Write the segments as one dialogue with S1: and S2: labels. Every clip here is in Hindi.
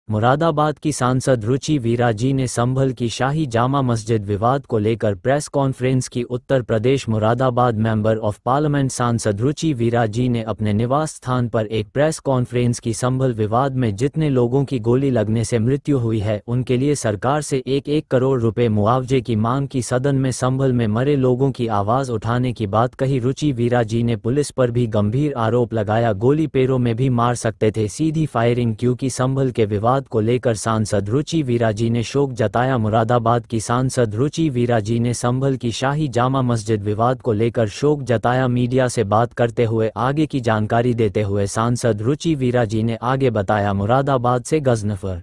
S1: मुरादाबाद की सांसद रुचि वीरा जी ने संभल की शाही जामा मस्जिद विवाद को लेकर प्रेस कॉन्फ्रेंस की। Uttar Pradesh Moradabad member of parliament सांसद रुचि वीरा जी ने अपने निवास स्थान पर एक प्रेस कॉन्फ्रेंस की। संभल विवाद में जितने लोगों की गोली लगने से मृत्यु हुई है उनके लिए सरकार से 1-1 करोड़ रुपए मुआवजे की मांग की। सदन में संभल में मरे लोगों की आवाज उठाने की बात कही। रुचि वीरा जी ने पुलिस पर भी गंभीर आरोप लगाया, गोली पैरों में भी मार सकते थे, सीधी फायरिंग क्यों की। संभल के विवाद को लेकर सांसद रुचि वीरा जी ने शोक जताया। मुरादाबाद की सांसद रुचि वीरा जी ने संभल की शाही जामा मस्जिद विवाद को लेकर शोक जताया। मीडिया से बात करते हुए आगे की जानकारी देते हुए सांसद रुचि वीरा जी ने आगे बताया, मुरादाबाद से गजनफर।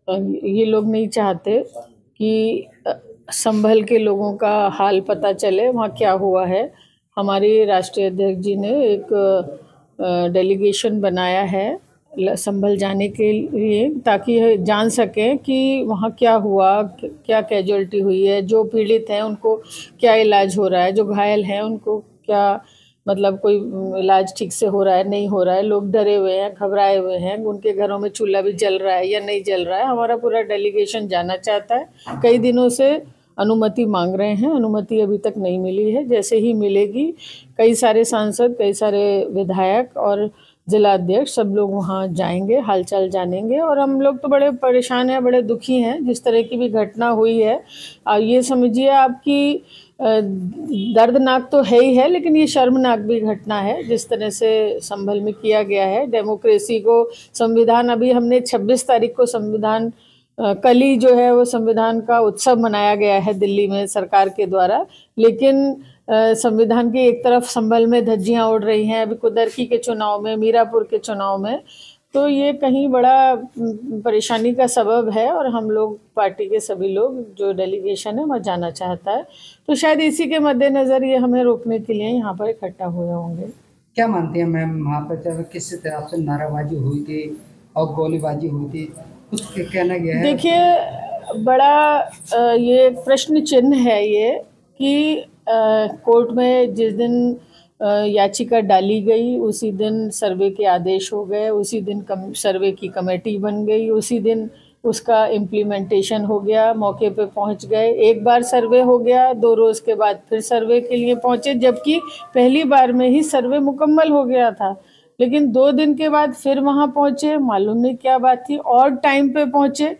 S2: ये लोग नहीं चाहते कि संभल के लोगों का हाल पता चले, वहाँ क्या हुआ है। हमारे राष्ट्रीय अध्यक्ष जी ने एक डेलीगेशन बनाया है संभल जाने के लिए, ताकि जान सकें कि वहाँ क्या हुआ, क्या कैजुअलिटी हुई है, जो पीड़ित हैं उनको क्या इलाज हो रहा है, जो घायल हैं उनको क्या मतलब कोई इलाज ठीक से हो रहा है, नहीं हो रहा है। लोग डरे हुए हैं, घबराए हुए हैं, उनके घरों में चूल्हा भी जल रहा है या नहीं जल रहा है। हमारा पूरा डेलीगेशन जाना चाहता है। कई दिनों से अनुमति मांग रहे हैं, अनुमति अभी तक नहीं मिली है। जैसे ही मिलेगी कई सारे सांसद, कई सारे विधायक और जिला अध्यक्ष सब लोग वहाँ जाएंगे, हालचाल जानेंगे। और हम लोग तो बड़े परेशान हैं, बड़े दुखी हैं जिस तरह की भी घटना हुई है। ये समझिए आपकी दर्दनाक तो है ही है, लेकिन ये शर्मनाक भी घटना है जिस तरह से संभल में किया गया है। डेमोक्रेसी को, संविधान, अभी हमने 26 तारीख को संविधान, कल ही जो है वो संविधान का उत्सव मनाया गया है दिल्ली में सरकार के द्वारा, लेकिन संविधान की एक तरफ संभल में धज्जियां उड़ रही हैं अभी कुदरकी के चुनाव में, मीरापुर के चुनाव में। तो ये कहीं बड़ा परेशानी का सबब है और हम लोग पार्टी के सभी लोग जो डेलीगेशन है वह जाना चाहता है। तो शायद इसी के मद्देनज़र ये हमें रोकने के लिए यहाँ पर इकट्ठा हुए होंगे।
S3: क्या मानते हैं मैम, वहाँ पर किस तरह से नाराबाजी हुई थी और गोलीबाजी हुई थी, कुछ कहना गया है?
S2: देखिए, बड़ा ये प्रश्न चिन्ह है ये कि कोर्ट में जिस दिन याचिका डाली गई उसी दिन सर्वे के आदेश हो गए, उसी दिन सर्वे की कमेटी बन गई, उसी दिन उसका इम्प्लीमेंटेशन हो गया, मौके पे पहुंच गए। एक बार सर्वे हो गया, 2 रोज़ के बाद फिर सर्वे के लिए पहुंचे, जबकि पहली बार में ही सर्वे मुकम्मल हो गया था। लेकिन 2 दिन के बाद फिर वहां पहुंचे, मालूम नहीं क्या बात थी, और टाइम पे पहुंचे,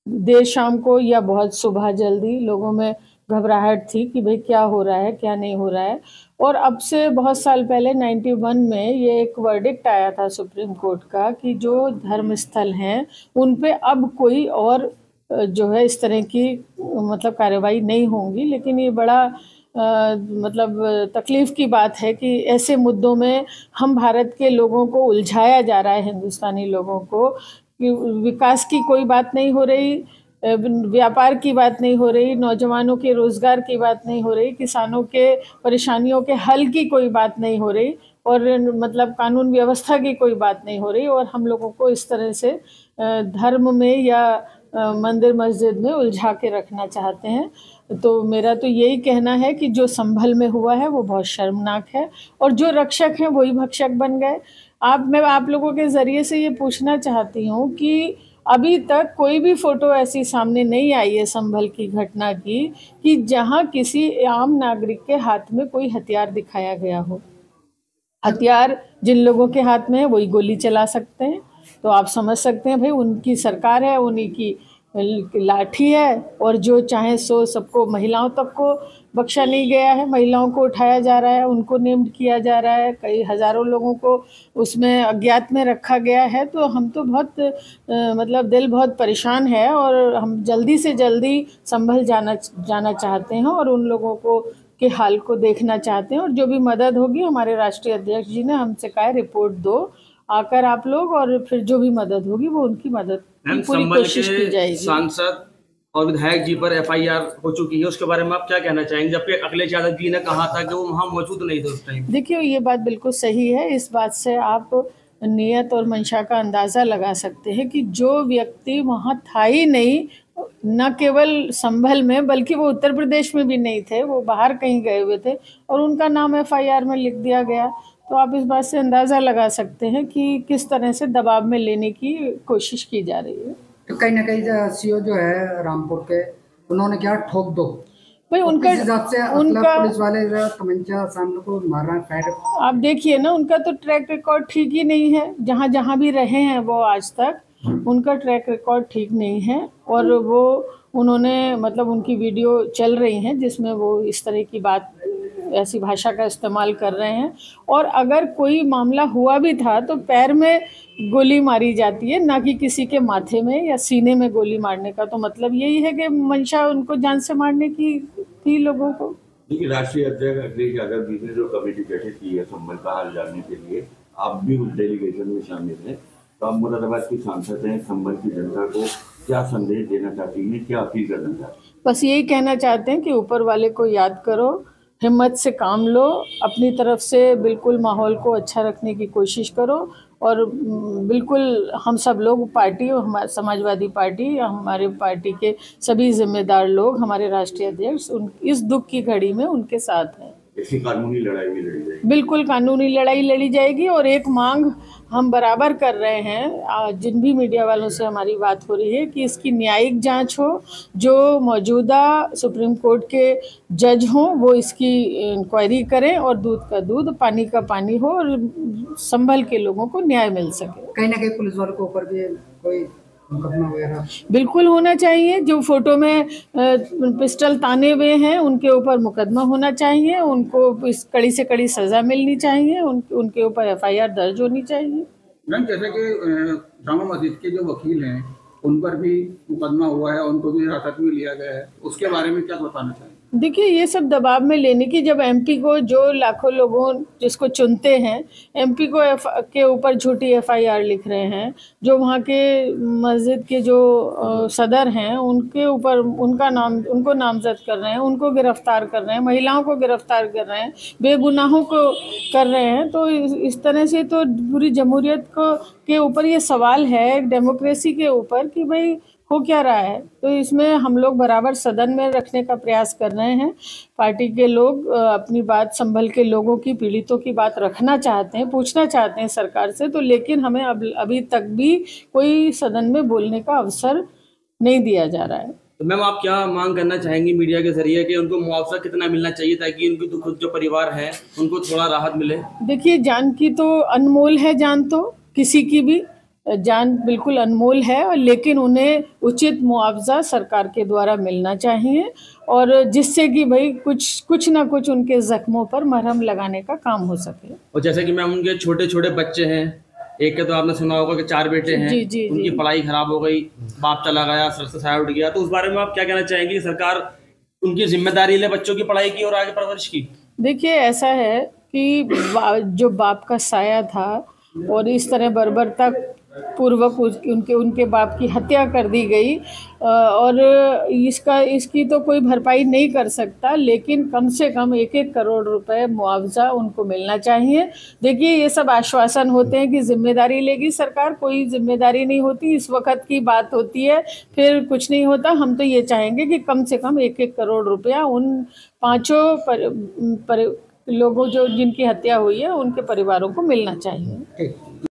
S2: देर शाम को या बहुत सुबह जल्दी। लोगों में घबराहट थी कि भाई क्या हो रहा है, क्या नहीं हो रहा है। और अब से बहुत साल पहले 91 में ये एक वर्डिक्ट आया था सुप्रीम कोर्ट का कि जो धर्म स्थल हैं उन पे अब कोई और जो है इस तरह की मतलब कार्रवाई नहीं होंगी। लेकिन ये बड़ा मतलब तकलीफ़ की बात है कि ऐसे मुद्दों में हम भारत के लोगों को उलझाया जा रहा है, हिंदुस्तानी लोगों को, कि विकास की कोई बात नहीं हो रही, व्यापार की बात नहीं हो रही, नौजवानों के रोज़गार की बात नहीं हो रही, किसानों के परेशानियों के हल की कोई बात नहीं हो रही, और मतलब कानून व्यवस्था की कोई बात नहीं हो रही। और हम लोगों को इस तरह से धर्म में या मंदिर मस्जिद में उलझा के रखना चाहते हैं। तो मेरा तो यही कहना है कि जो संभल में हुआ है वो बहुत शर्मनाक है, और जो रक्षक हैं वही भक्षक बन गए। मैं आप लोगों के ज़रिए से ये पूछना चाहती हूँ कि अभी तक कोई भी फ़ोटो ऐसी सामने नहीं आई है संभल की घटना की कि जहाँ किसी आम नागरिक के हाथ में कोई हथियार दिखाया गया हो। हथियार जिन लोगों के हाथ में है वही गोली चला सकते हैं। तो आप समझ सकते हैं भाई, उनकी सरकार है, उन्हीं की लाठी है, और जो चाहे सो सबको, महिलाओं तक को बख्शा नहीं गया है। महिलाओं को उठाया जा रहा है, उनको नेम्ड किया जा रहा है, कई हज़ारों लोगों को उसमें अज्ञात में रखा गया है। तो हम तो बहुत मतलब दिल बहुत परेशान है, और हम जल्दी से जल्दी संभल जाना चाहते हैं और उन लोगों को के हाल को देखना चाहते हैं। और जो भी मदद होगी, हमारे राष्ट्रीय अध्यक्ष जी ने हमसे कहा है रिपोर्ट दो आकर आप लोग, और फिर जो भी मदद होगी वो उनकी मदद की पूरी कोशिश की जाएगी।
S4: सांसद और विधायक जी पर FIR हो चुकी है, उसके बारे में आप क्या कहना चाहेंगे, जबकि अखिलेश यादव जी ने कहा था कि वो वहाँ मौजूद नहीं थे उस टाइम?
S2: देखिए, ये बात बिल्कुल सही है। इस बात से आप नियत और मंशा का अंदाज़ा लगा सकते हैं कि जो व्यक्ति वहाँ था ही नहीं, न केवल संभल में बल्कि वो उत्तर प्रदेश में भी नहीं थे, वो बाहर कहीं गए हुए थे और उनका नाम FIR में लिख दिया गया। तो आप इस बात से अंदाज़ा लगा सकते हैं कि किस तरह से दबाव में लेने की कोशिश की जा रही है।
S3: तो कहीं ना कहीं सीओ जो है रामपुर के, उन्होंने क्या ठोक दो
S2: भाई
S3: तो
S2: उनका
S3: किस हिसाब से
S2: उनका
S3: पुलिस वाले तमंचा सामने को मार रहे हैं फायर।
S2: आप देखिए ना, उनका तो ट्रैक रिकॉर्ड ठीक ही नहीं है। जहाँ जहाँ भी रहे हैं वो आज तक, उनका ट्रैक रिकॉर्ड ठीक नहीं है। और वो उन्होंने मतलब उनकी वीडियो चल रही हैं जिसमें वो इस तरह की बात, ऐसी भाषा का इस्तेमाल कर रहे हैं। और अगर कोई मामला हुआ भी था तो पैर में गोली मारी जाती है, ना कि किसी के माथे में या सीने में गोली मारने का। तो मतलब यही है कि मंशा उनको जान से मारने की थी लोगों को।
S5: देखिए, राष्ट्रीय अध्यक्ष अखिलेश यादव जी ने जो कमेटी गठित की है संभल का हाल जानने के लिए, आप भी उस डेलीगेशन में शामिल हैं, तो आप मुरादाबाद की सांसद हैं, संभल की जनता को क्या संदेश देना चाहती हैं, क्या अपील करना चाहती हैं?
S2: बस यही कहना चाहते हैं कि ऊपर वाले को याद करो, हिम्मत से काम लो, अपनी तरफ से बिल्कुल माहौल को अच्छा रखने की कोशिश करो। और बिल्कुल हम सब लोग पार्टी और हमारे समाजवादी पार्टी या हमारे पार्टी के सभी जिम्मेदार लोग, हमारे राष्ट्रीय अध्यक्ष इस दुख की घड़ी में उनके साथ हैं।
S5: इसकी कानूनी लड़ाई भी लड़ी जाएगी।
S2: बिल्कुल कानूनी लड़ाई लड़ी जाएगी। और एक मांग हम बराबर कर रहे हैं, जिन भी मीडिया वालों से हमारी बात हो रही है, कि इसकी न्यायिक जांच हो। जो मौजूदा सुप्रीम कोर्ट के जज हों वो इसकी इंक्वायरी करें और दूध का दूध पानी का पानी हो और संभल के लोगों को न्याय मिल सके।
S3: कहीं ना कहीं पुलिस वालों के ऊपर भी कोई मुकदमा वगैरह
S2: बिल्कुल होना चाहिए। जो फोटो में पिस्टल ताने हुए हैं उनके ऊपर मुकदमा होना चाहिए, उनको इस कड़ी से कड़ी सज़ा मिलनी चाहिए, उनके ऊपर एफआईआर दर्ज होनी चाहिए।
S6: मैम, जैसे कि जामा मस्जिद के जो वकील हैं उन पर भी मुकदमा हुआ है, उनको भी हिरासत में लिया गया है, उसके बारे में क्या बताना चाहिए?
S2: देखिए, ये सब दबाव में लेने की, जब एमपी को जो लाखों लोगों जिसको चुनते हैं, एमपी को के ऊपर झूठी एफआईआर लिख रहे हैं, जो वहाँ के मस्जिद के जो सदर हैं उनके ऊपर उनको नामजद कर रहे हैं, उनको गिरफ्तार कर रहे हैं, महिलाओं को गिरफ्तार कर रहे हैं, बेगुनाहों को कर रहे हैं। तो इस तरह से तो पूरी जमहूरियत के ऊपर ये सवाल है, डेमोक्रेसी के ऊपर, कि भाई हो क्या रहा है। तो इसमें हम लोग बराबर सदन में रखने का प्रयास कर रहे हैं। पार्टी के लोग अपनी बात, संभल के लोगों की, पीड़ितों की बात रखना चाहते हैं, पूछना चाहते हैं सरकार से। तो लेकिन हमें अभी तक भी कोई सदन में बोलने का अवसर नहीं दिया जा रहा है।
S4: तो मैम, आप क्या मांग करना चाहेंगी मीडिया के जरिए कि उनको मुआवजा कितना मिलना चाहिए ताकि उनके खुद जो परिवार है उनको थोड़ा राहत मिले?
S2: देखिए, जान की तो अनमोल है, जान तो किसी की भी जान बिल्कुल अनमोल है, और लेकिन उन्हें उचित मुआवजा सरकार के द्वारा मिलना चाहिए, और जिससे कि भाई कुछ ना कुछ उनके जख्मों पर मरहम लगाने का काम हो सके।
S4: और जैसे कि मैम, उनके छोटे छोटे बच्चे हैं, एक के तो आपने सुना होगा कि 4 बेटे हैं,
S2: जी,
S4: उनकी पढ़ाई खराब हो गई, बाप चला गया, सर से साया उठ गया, तो उस बारे में आप क्या कहना चाहेंगे कि सरकार उनकी जिम्मेदारी ले बच्चों की पढ़ाई की और आगे परवरिश की? देखिए, ऐसा है कि जो बाप का साया था और इस तरह बर्बरता पूर्वक उनके बाप की हत्या कर दी गई, और इसकी तो कोई भरपाई नहीं कर सकता, लेकिन कम से कम 1-1 करोड़ रुपए मुआवजा उनको मिलना चाहिए। देखिए, ये सब आश्वासन होते हैं कि जिम्मेदारी लेगी सरकार, कोई जिम्मेदारी नहीं होती। इस वक्त की बात होती है, फिर कुछ नहीं होता। हम तो ये चाहेंगे कि कम से कम 1-1 करोड़ रुपया उन 5 लोगों जिनकी हत्या हुई है उनके परिवारों को मिलना चाहिए।